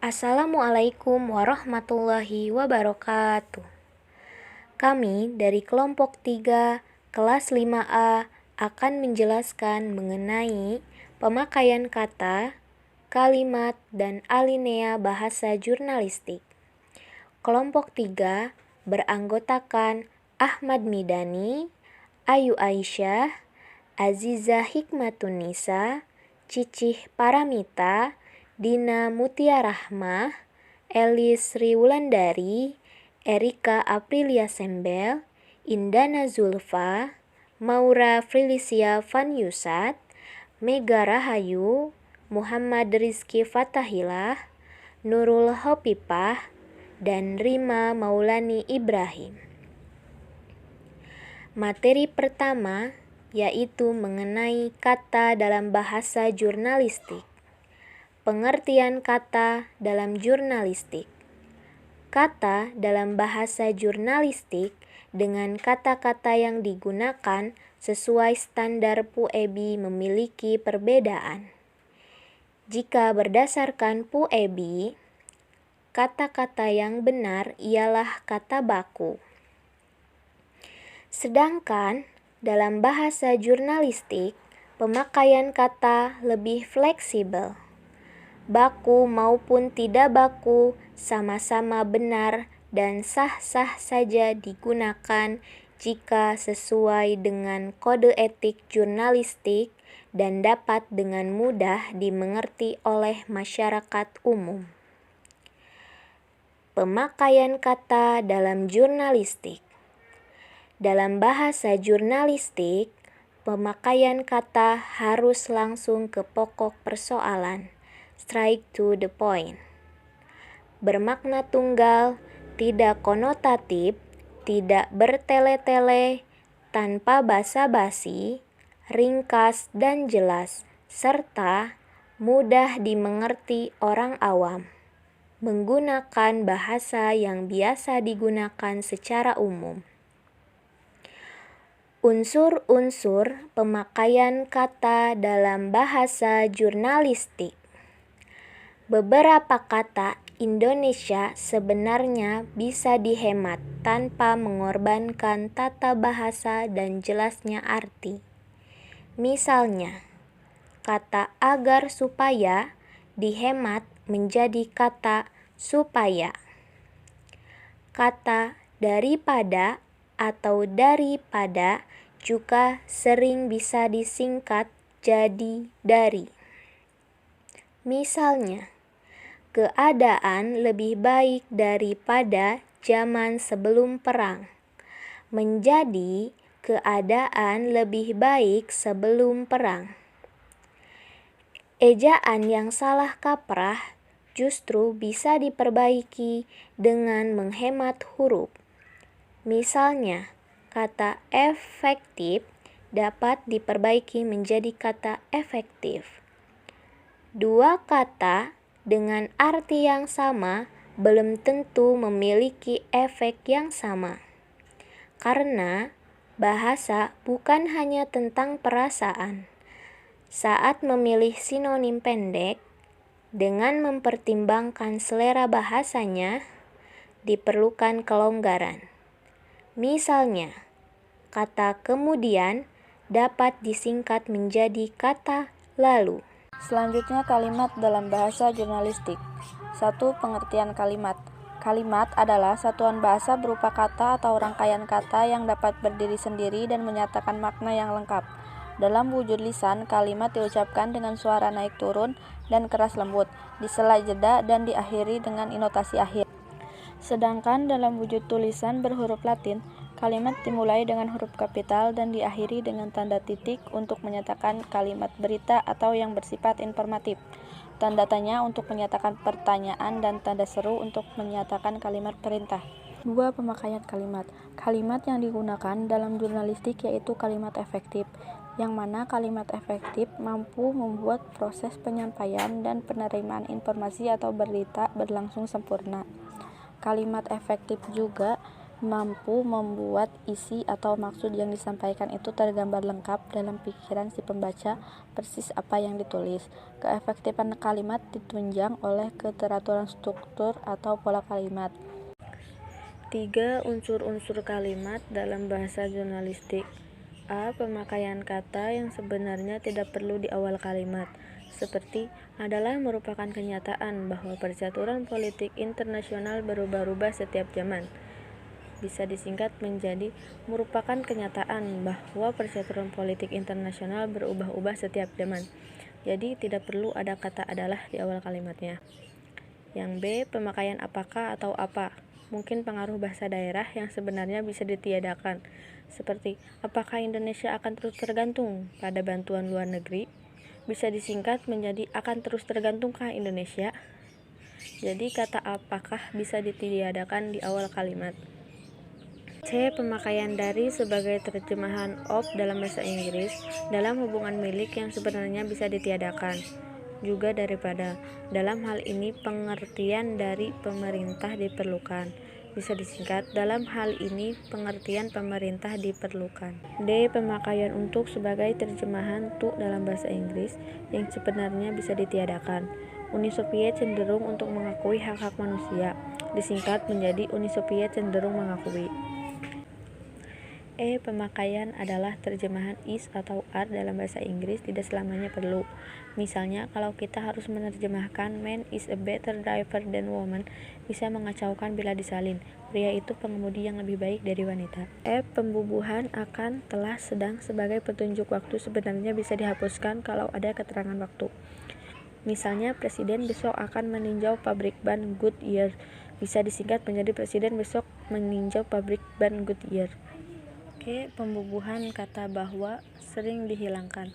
Assalamualaikum warahmatullahi wabarakatuh. Kami dari kelompok 3 kelas 5A akan menjelaskan mengenai pemakaian kata, kalimat, dan alinea bahasa jurnalistik. Kelompok 3 beranggotakan Ahmad Midani, Ayu Aisyah, Aziza Hikmatunisa, Cicih Paramita, Dina Mutia Rahmah, Elis Riwulandari, Erika Aprilia Sembel, Indana Zulfa, Maura Felicia Vanyusat, Mega Rahayu, Muhammad Rizky Fatahillah, Nurul Hopipah, dan Rima Maulani Ibrahim. Materi pertama yaitu mengenai kata dalam bahasa jurnalistik. Pengertian kata dalam jurnalistik. Kata dalam bahasa jurnalistik dengan kata-kata yang digunakan sesuai standar PUEBI memiliki perbedaan. Jika berdasarkan PUEBI, kata-kata yang benar ialah kata baku. Sedangkan dalam bahasa jurnalistik, pemakaian kata lebih fleksibel. Baku maupun tidak baku sama-sama benar dan sah-sah saja digunakan jika sesuai dengan kode etik jurnalistik dan dapat dengan mudah dimengerti oleh masyarakat umum. Pemakaian kata dalam jurnalistik. Dalam bahasa jurnalistik, pemakaian kata harus langsung ke pokok persoalan. Straight to the point. Bermakna tunggal, tidak konotatif, tidak bertele-tele, tanpa basa-basi, ringkas dan jelas, serta mudah dimengerti orang awam. Menggunakan bahasa yang biasa digunakan secara umum. Unsur-unsur pemakaian kata dalam bahasa jurnalistik. Beberapa kata Indonesia sebenarnya bisa dihemat tanpa mengorbankan tata bahasa dan jelasnya arti. Misalnya, kata agar supaya dihemat menjadi kata supaya. Kata daripada atau daripada juga sering bisa disingkat jadi dari. Misalnya, keadaan lebih baik daripada zaman sebelum perang, menjadi keadaan lebih baik sebelum perang. Ejaan yang salah kaprah justru bisa diperbaiki dengan menghemat huruf. Misalnya, kata efektif dapat diperbaiki menjadi kata efektif. Dua kata dengan arti yang sama belum tentu memiliki efek yang sama. Karena bahasa bukan hanya tentang perasaan. Saat memilih sinonim pendek, dengan mempertimbangkan selera bahasanya, diperlukan kelonggaran. Misalnya, kata kemudian dapat disingkat menjadi kata lalu. Selanjutnya kalimat dalam bahasa jurnalistik. 1. Pengertian kalimat. Kalimat adalah satuan bahasa berupa kata atau rangkaian kata yang dapat berdiri sendiri dan menyatakan makna yang lengkap. Dalam wujud lisan, kalimat diucapkan dengan suara naik turun dan keras lembut, disela jeda dan diakhiri dengan intonasi akhir. Sedangkan dalam wujud tulisan berhuruf Latin, kalimat dimulai dengan huruf kapital dan diakhiri dengan tanda titik untuk menyatakan kalimat berita atau yang bersifat informatif. Tanda tanya untuk menyatakan pertanyaan dan tanda seru untuk menyatakan kalimat perintah. 2. Pemakaian kalimat. Kalimat yang digunakan dalam jurnalistik yaitu kalimat efektif, yang mana kalimat efektif mampu membuat proses penyampaian dan penerimaan informasi atau berita berlangsung sempurna. Kalimat efektif juga mampu membuat isi atau maksud yang disampaikan itu tergambar lengkap dalam pikiran si pembaca persis apa yang ditulis. Keefektifan kalimat ditunjang oleh keteraturan struktur atau pola kalimat. 3 unsur-unsur kalimat dalam bahasa jurnalistik. A. Pemakaian kata yang sebenarnya tidak perlu di awal kalimat, seperti adalah merupakan kenyataan bahwa percaturan politik internasional berubah-ubah setiap zaman. Bisa disingkat menjadi merupakan kenyataan bahwa percaturan politik internasional berubah-ubah setiap zaman. Jadi tidak perlu ada kata adalah di awal kalimatnya. Yang B. Pemakaian apakah atau apa. Mungkin pengaruh bahasa daerah yang sebenarnya bisa ditiadakan, seperti apakah Indonesia akan terus tergantung pada bantuan luar negeri? Bisa disingkat menjadi akan terus tergantungkah Indonesia? Jadi kata apakah bisa ditiadakan di awal kalimat. C. Pemakaian dari sebagai terjemahan of dalam bahasa Inggris dalam hubungan milik yang sebenarnya bisa ditiadakan. Juga daripada. Dalam hal ini pengertian dari pemerintah diperlukan. Bisa disingkat, dalam hal ini pengertian pemerintah diperlukan. D. Pemakaian untuk sebagai terjemahan to dalam bahasa Inggris yang sebenarnya bisa ditiadakan. Uni Soviet cenderung untuk mengakui hak-hak manusia. Disingkat menjadi Uni Soviet cenderung mengakui. E. Pemakaian adalah terjemahan is atau are dalam bahasa Inggris tidak selamanya perlu. Misalnya, kalau kita harus menerjemahkan man is a better driver than woman, bisa mengacaukan bila disalin. Pria itu pengemudi yang lebih baik dari wanita. F. Pembubuhan akan telah sedang sebagai petunjuk waktu sebenarnya bisa dihapuskan kalau ada keterangan waktu. Misalnya, Presiden besok akan meninjau pabrik ban Goodyear. Bisa disingkat menjadi Presiden besok meninjau pabrik ban Goodyear. Oke, pembubuhan kata bahwa sering dihilangkan.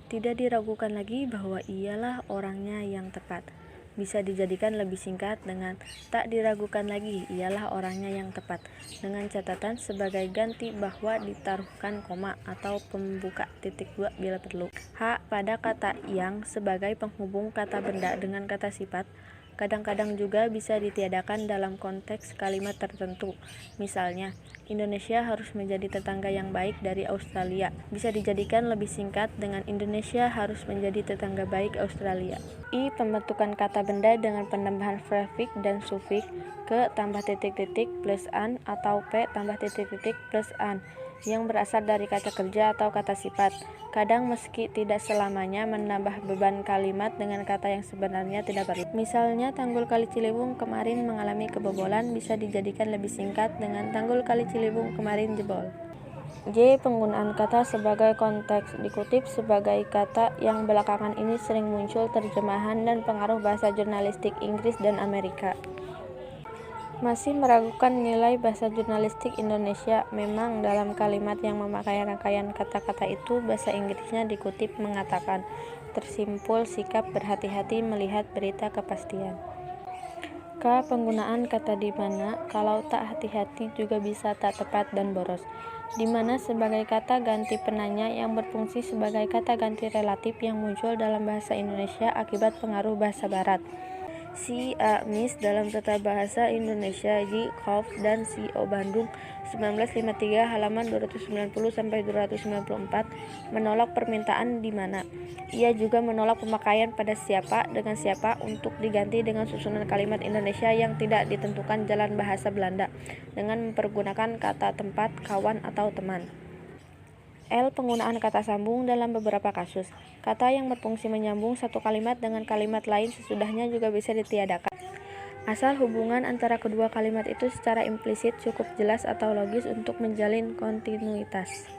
Tidak diragukan lagi bahwa ialah orangnya yang tepat. Bisa dijadikan lebih singkat dengan tak diragukan lagi ialah orangnya yang tepat, dengan catatan sebagai ganti bahwa ditaruhkan koma atau pembuka titik dua bila perlu. H. Pada kata yang sebagai penghubung kata benda dengan kata sifat, kadang-kadang juga bisa ditiadakan dalam konteks kalimat tertentu. Misalnya, Indonesia harus menjadi tetangga yang baik dari Australia. Bisa dijadikan lebih singkat dengan Indonesia harus menjadi tetangga baik Australia. I. Pembentukan kata benda dengan penambahan prefix dan sufiks ke tambah titik-titik plus an atau p tambah titik-titik plus an yang berasal dari kata kerja atau kata sifat. Kadang meski tidak selamanya menambah beban kalimat dengan kata yang sebenarnya tidak perlu. Misalnya, Tanggul Kali Ciliwung kemarin mengalami kebobolan bisa dijadikan lebih singkat dengan Tanggul Kali Ciliwung kemarin jebol. J. Penggunaan kata sebagai konteks dikutip sebagai kata yang belakangan ini sering muncul terjemahan dan pengaruh bahasa jurnalistik Inggris dan Amerika. Masih meragukan nilai bahasa jurnalistik Indonesia. Memang dalam kalimat yang memakai rangkaian kata-kata itu bahasa Inggrisnya dikutip mengatakan tersimpul sikap berhati-hati melihat berita kepastian. K. Penggunaan kata di mana kalau tak hati-hati juga bisa tak tepat dan boros. Di mana sebagai kata ganti penanya yang berfungsi sebagai kata ganti relatif yang muncul dalam bahasa Indonesia akibat pengaruh bahasa Barat. Si A. Mis dalam Tata Bahasa Indonesia J. Kauf dan Si O. Bandung 1953 halaman 290-294 menolak permintaan di mana. Ia juga menolak pemakaian pada siapa dengan siapa untuk diganti dengan susunan kalimat Indonesia yang tidak ditentukan jalan bahasa Belanda dengan mempergunakan kata tempat, kawan, atau teman. L. Penggunaan kata sambung dalam beberapa kasus. Kata yang berfungsi menyambung satu kalimat dengan kalimat lain sesudahnya juga bisa ditiadakan. Asal hubungan antara kedua kalimat itu secara implisit cukup jelas atau logis untuk menjalin kontinuitas.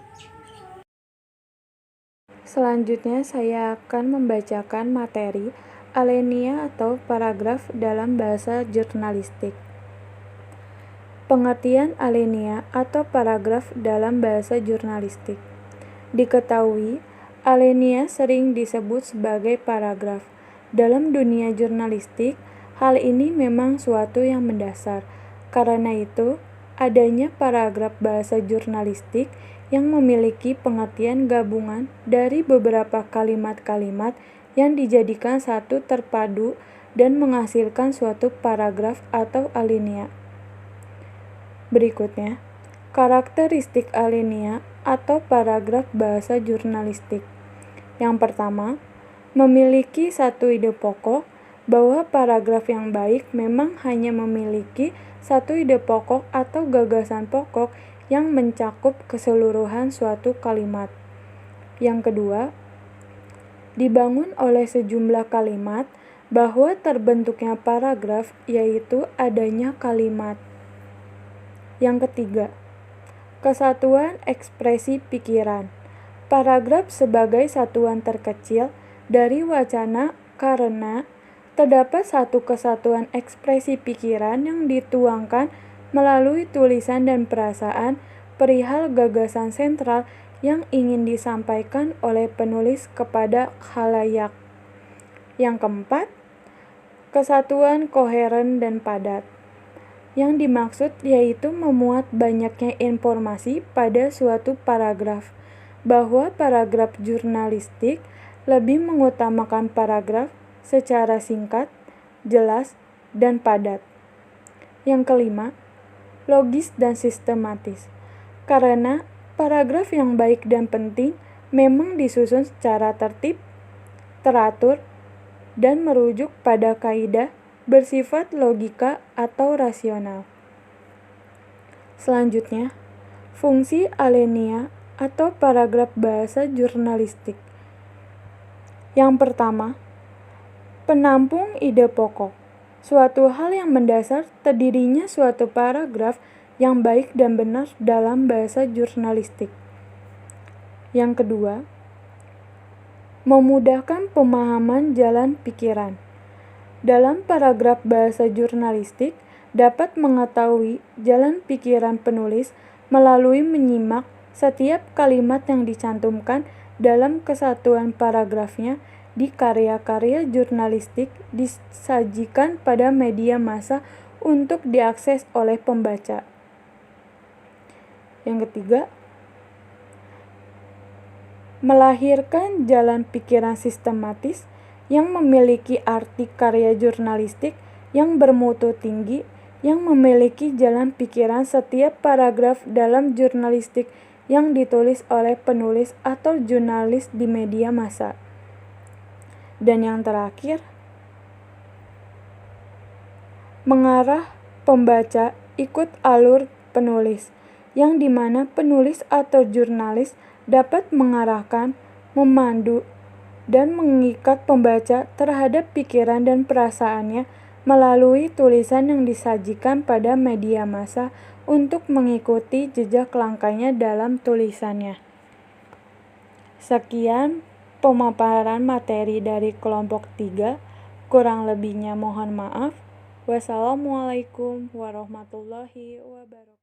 Selanjutnya saya akan membacakan materi alinea atau paragraf dalam bahasa jurnalistik. Pengertian alinea atau paragraf dalam bahasa jurnalistik. Diketahui, alinea sering disebut sebagai paragraf. Dalam dunia jurnalistik, hal ini memang suatu yang mendasar. Karena itu, adanya paragraf bahasa jurnalistik yang memiliki pengertian gabungan dari beberapa kalimat-kalimat yang dijadikan satu terpadu dan menghasilkan suatu paragraf atau alinea. Berikutnya, karakteristik alinea atau paragraf bahasa jurnalistik. Yang pertama, memiliki satu ide pokok bahwa paragraf yang baik memang hanya memiliki satu ide pokok atau gagasan pokok yang mencakup keseluruhan suatu kalimat. Yang kedua, dibangun oleh sejumlah kalimat bahwa terbentuknya paragraf yaitu adanya kalimat. Yang ketiga, kesatuan ekspresi pikiran. Paragraf sebagai satuan terkecil dari wacana karena terdapat satu kesatuan ekspresi pikiran yang dituangkan melalui tulisan dan perasaan perihal gagasan sentral yang ingin disampaikan oleh penulis kepada khalayak. Yang keempat, kesatuan koheren dan padat. Yang dimaksud yaitu memuat banyaknya informasi pada suatu paragraf, bahwa paragraf jurnalistik lebih mengutamakan paragraf secara singkat, jelas, dan padat. Yang kelima, logis dan sistematis. Karena paragraf yang baik dan penting memang disusun secara tertib, teratur, dan merujuk pada kaidah bersifat logika atau rasional. Selanjutnya, fungsi alinea atau paragraf bahasa jurnalistik. Yang pertama, penampung ide pokok. Suatu hal yang mendasar terdirinya suatu paragraf yang baik dan benar dalam bahasa jurnalistik. Yang kedua, memudahkan pemahaman jalan pikiran. Dalam paragraf bahasa jurnalistik dapat mengetahui jalan pikiran penulis melalui menyimak setiap kalimat yang dicantumkan dalam kesatuan paragrafnya di karya-karya jurnalistik disajikan pada media massa untuk diakses oleh pembaca. Yang ketiga, melahirkan jalan pikiran sistematis yang memiliki arti karya jurnalistik yang bermutu tinggi, yang memiliki jalan pikiran setiap paragraf dalam jurnalistik yang ditulis oleh penulis atau jurnalis di media massa. Dan yang terakhir, mengarah pembaca ikut alur penulis, yang dimana penulis atau jurnalis dapat mengarahkan, memandu, dan mengikat pembaca terhadap pikiran dan perasaannya melalui tulisan yang disajikan pada media massa untuk mengikuti jejak langkahnya dalam tulisannya. Sekian pemaparan materi dari kelompok 3, kurang lebihnya mohon maaf. Wassalamualaikum warahmatullahi wabarakatuh.